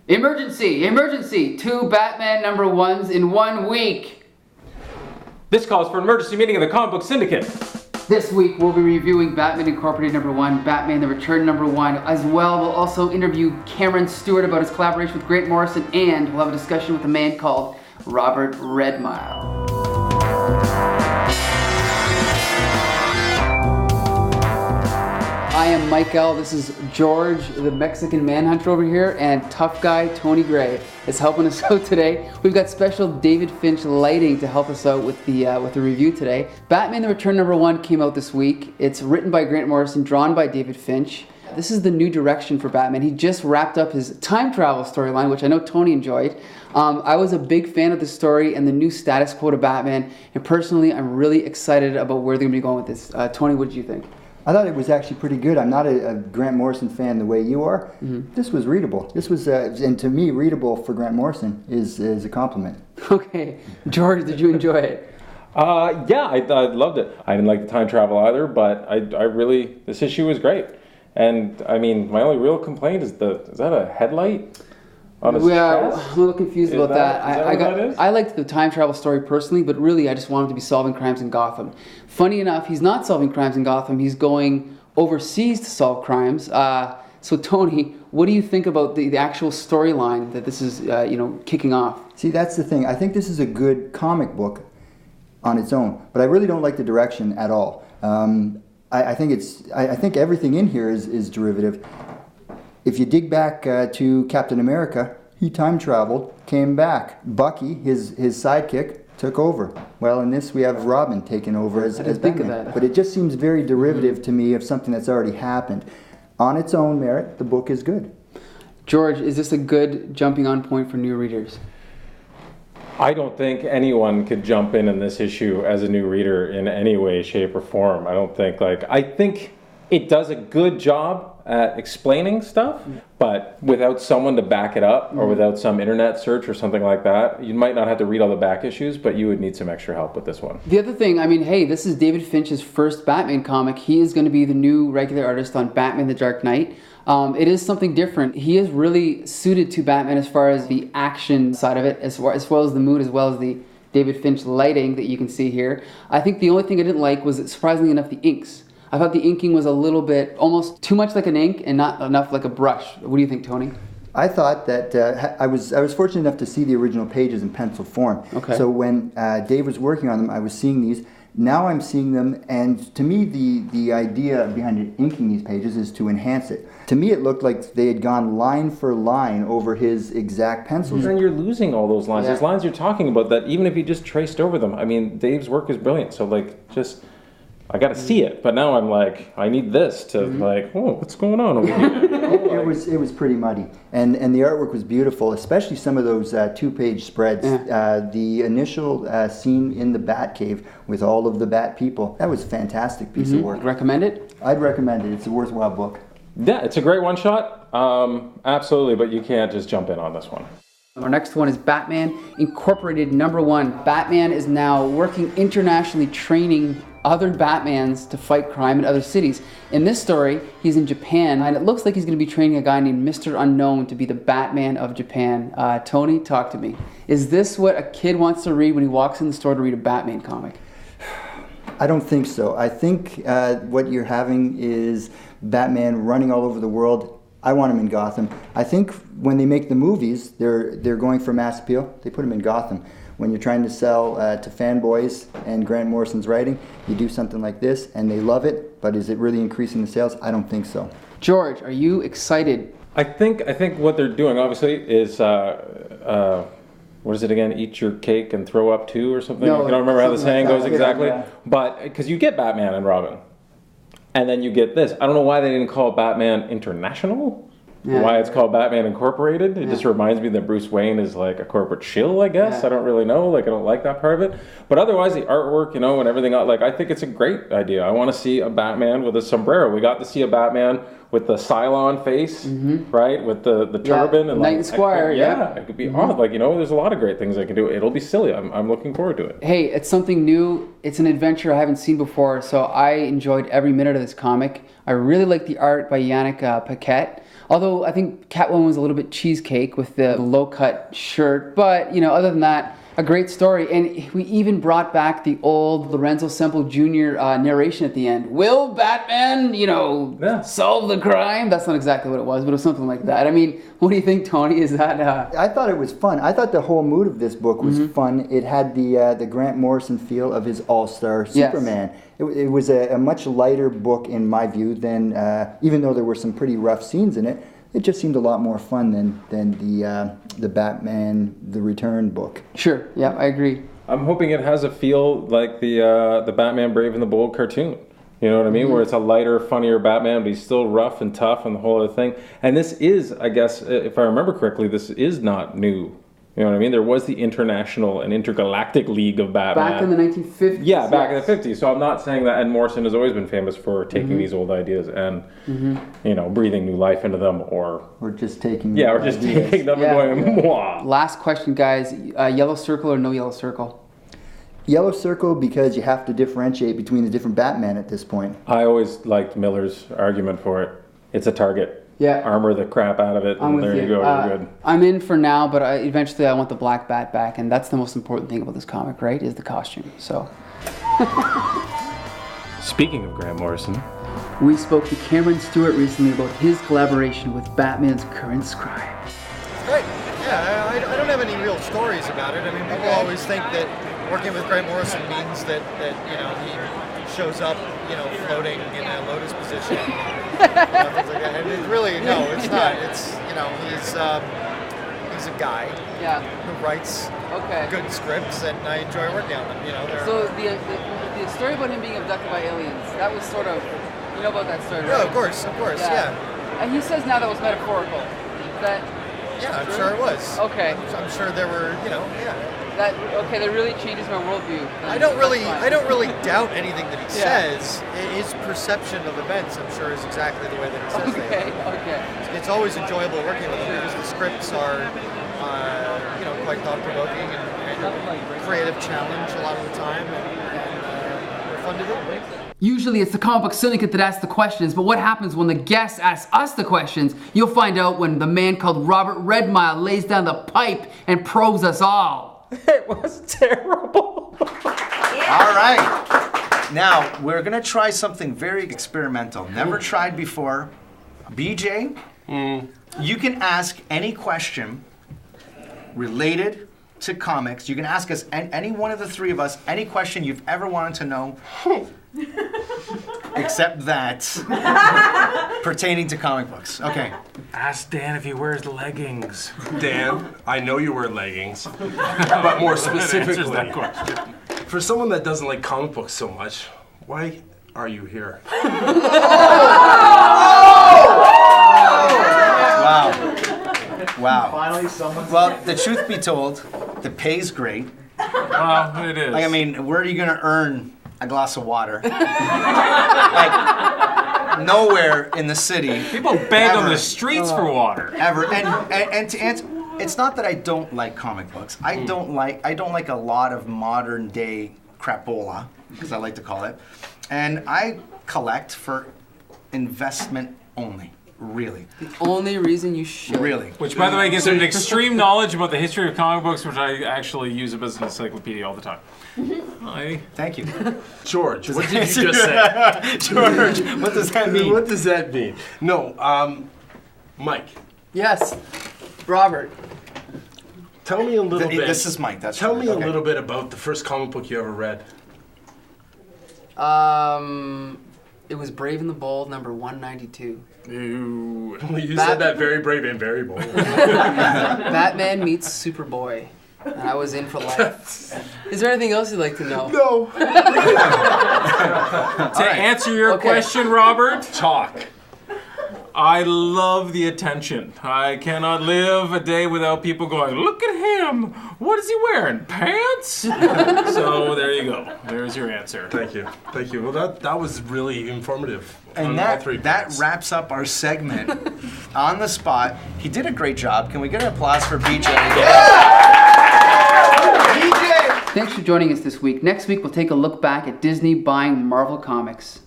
Emergency! Emergency! 2 Batman #1s in 1 week! This calls for an emergency meeting of the Comic Book Syndicate. This week we'll be reviewing Batman Incorporated #1, Batman The Return #1. As well, we'll also interview Cameron Stewart about his collaboration with Grant Morrison, and we'll have a discussion with a man called Robert Redmile. I am Mike L. This is George, the Mexican Manhunter over here, and tough guy Tony Gray is helping us out today. We've got special David Finch lighting to help us out with the review today. Batman The Return #1 came out this week. It's written by Grant Morrison, drawn by David Finch. This is the new direction for Batman. He just wrapped up his time travel storyline, which I know Tony enjoyed. I was a big fan of the story and the new status quo to Batman, and personally, I'm really excited about where they're going to be going with this. Tony, what did you think? I thought it was actually pretty good. I'm not a Grant Morrison fan the way you are. Mm-hmm. This was readable. This was, and to me, readable for Grant Morrison is a compliment. Okay. George, did you enjoy it? Yeah, I loved it. I didn't like the time travel either, but I really, this issue was great. And I mean, my only real complaint is is that a headlight on his chest? I'm a little confused about that. I liked the time travel story personally, but really I just want him to be solving crimes in Gotham. Funny enough, he's not solving crimes in Gotham. He's going overseas to solve crimes. So Tony, what do you think about the actual storyline that this is kicking off? See, that's the thing. I think this is a good comic book on its own, but I really don't like the direction at all. I think everything in here is derivative. If you dig back to Captain America, he time traveled, came back. Bucky, his sidekick, took over. Well, in this we have Robin taking over as Batman. But it just seems very derivative to me of something that's already happened. On its own merit, the book is good. George, is this a good jumping on point for new readers? I don't think anyone could jump in this issue as a new reader in any way, shape, or form. I think it does a good job at explaining stuff, but without someone to back it up, or without some internet search or something like that, you might not have to read all the back issues, but you would need some extra help with this one. The other thing, hey, this is David Finch's first Batman comic. He is going to be the new regular artist on Batman The Dark Knight. It is something different. He is really suited to Batman as far as the action side of it, as well as the mood, as well as the David Finch lighting that you can see here. I think the only thing I didn't like was, surprisingly enough, the inks. I thought the inking was a little bit, almost too much like an ink and not enough like a brush. What do you think, Tony? I thought that I was fortunate enough to see the original pages in pencil form. Okay. So when Dave was working on them, I was seeing these. Now I'm seeing them, and to me the idea behind inking these pages is to enhance it. To me it looked like they had gone line for line over his exact pencils. And you're losing all those lines. Yeah. Those lines you're talking about, that even if you just traced over them, Dave's work is brilliant. So I got to see it, but now I'm like, I need this to what's going on over here? It was pretty muddy, and the artwork was beautiful, especially some of those 2-page spreads. Yeah. The initial scene in the Batcave with all of the Bat people, that was a fantastic piece of work. Recommend it? I'd recommend it. It's a worthwhile book. Yeah, it's a great one shot, absolutely, but you can't just jump in on this one. Our next one is Batman Incorporated #1. Batman is now working internationally, training other Batmans to fight crime in other cities. In this story, he's in Japan, and it looks like he's going to be training a guy named Mr. Unknown to be the Batman of Japan. Tony, talk to me. Is this what a kid wants to read when he walks in the store to read a Batman comic? I don't think so. I think what you're having is Batman running all over the world. I want him in Gotham. I think when they make the movies, they're going for mass appeal. They put him in Gotham. When you're trying to sell to fanboys and Grant Morrison's writing, you do something like this and they love it, but is it really increasing the sales? I don't think so. George, are you excited? I think what they're doing, obviously, is what is it again? Eat your cake and throw up too, or something? No, I don't remember how the saying goes exactly. Yeah. But because you get Batman and Robin, and then you get this. I don't know why they didn't call it Batman International. Yeah. Why it's called Batman Incorporated. It just reminds me that Bruce Wayne is like a corporate shill, I guess. Yeah. I don't really know. I don't like that part of it. But otherwise, the artwork, and everything, I think it's a great idea. I want to see a Batman with a sombrero. We got to see a Batman with the Cylon face, right? With the turban. And Knight and Squire, it could be odd. There's a lot of great things I can do. It'll be silly. I'm looking forward to it. Hey, it's something new. It's an adventure I haven't seen before, so I enjoyed every minute of this comic. I really like the art by Yanick Paquette. Although I think Catwoman was a little bit cheesecake with the low-cut shirt. But, other than that, a great story. And we even brought back the old Lorenzo Semple Jr. Narration at the end. Will Batman, solve the crime? That's not exactly what it was, but it was something like that. I mean, what do you think, Tony? Is that... I thought it was fun. I thought the whole mood of this book was fun. It had the Grant Morrison feel of his all-star Superman. It was a much lighter book in my view than, even though there were some pretty rough scenes in it, it just seemed a lot more fun than the Batman The Return book. Sure, yeah, I agree. I'm hoping it has a feel like the Batman Brave and the Bold cartoon. You know what I mean? Where it's a lighter, funnier Batman, but he's still rough and tough and the whole other thing. And this is, I guess, if I remember correctly, this is not new. You know what I mean? There was the International and Intergalactic League of Batman. Back in the 1950s. Yeah, back in the 50s. So I'm not saying that. And Morrison has always been famous for taking these old ideas and, breathing new life into them, or just taking them. Yeah, or just taking them and going, mwah. Last question, guys. Yellow circle or no yellow circle? Yellow circle, because you have to differentiate between the different Batman at this point. I always liked Miller's argument for it. It's a target. Yeah. Armor the crap out of it, and there you go, you're good. I'm in for now, but eventually I want the black bat back, and that's the most important thing about this comic, right, is the costume, so. Speaking of Grant Morrison. We spoke to Cameron Stewart recently about his collaboration with Batman's current scribe. Great. Yeah, I don't have any real stories about it. I mean, people always think that working with Grant Morrison means that he shows up, floating in a lotus position. Things like that. And it really, no, it's not. It's, he's a guy who writes good scripts, and I enjoy working on them. So the story about him being abducted by aliens, that was sort of, you know about that story, right? Yeah, of course, yeah. And he says now that was metaphorical. Yeah, I'm sure it was. Okay. I'm sure there were, That really changes my worldview. I don't really doubt anything that he says. His perception of events, I'm sure, is exactly the way that he says they are. Okay. It's always enjoyable working with him because the scripts are, quite thought-provoking and creative challenge a lot of the time, and they're fun to do. Usually it's the Comic Book Syndicate that asks the questions, but what happens when the guests ask us the questions? You'll find out when the man called Robert Redmile lays down the pipe and probes us all. It was terrible. All right. Now, we're going to try something very experimental. Never tried before. BJ, you can ask any question related to comics. You can ask us, any one of the three of us, any question you've ever wanted to know. Except that pertaining to comic books. Okay. Ask Dan if he wears leggings. Dan, I know you wear leggings, but more specifically, that question. For someone that doesn't like comic books so much, why are you here? Wow. Finally, someone. Well, the truth be told, the pay's great. Well, it is. I mean, where are you going to earn a glass of water? Nowhere in the city. People beg on the streets for water. Ever. And to answer, it's not that I don't like comic books. I don't like a lot of modern day crapola, as I like to call it. And I collect for investment only. Really. The only reason you should. Really. Which, by the way, gives an extreme knowledge about the history of comic books, which I actually use as an encyclopedia all the time. Thank you. George, what did you just say? George, what does that mean? What does that mean? No, Mike. Yes, Robert. Tell me a little bit. This is Mike. That's Tell me okay. a little bit about the first comic book you ever read. It was Brave and the Bold, number 192. You said that very brave and very bold. Batman meets Superboy. And I was in for life. Is there anything else you'd like to know? No. To answer your question, Robert, talk. I love the attention. I cannot live a day without people going, look at him. What is he wearing? Pants? So there you go. There's your answer. Thank you. Thank you. Well, that was really informative. And that wraps up our segment on the spot. He did a great job. Can we get an applause for BJ? BJ! Thanks for joining us this week. Next week, we'll take a look back at Disney buying Marvel Comics.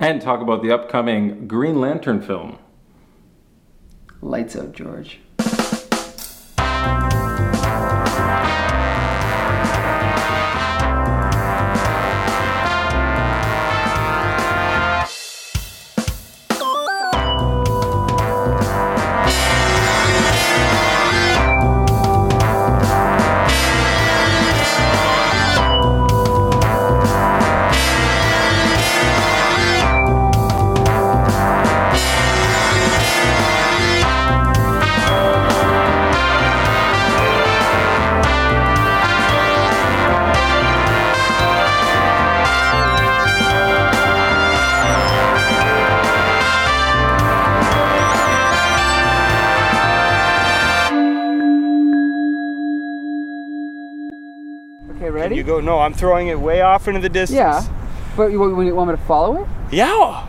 And talk about the upcoming Green Lantern film. Lights out, George. Okay, ready? You go, no, I'm throwing it way off into the distance. Yeah, but you want me to follow it? Yeah.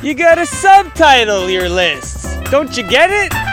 You gotta subtitle your lists. Don't you get it?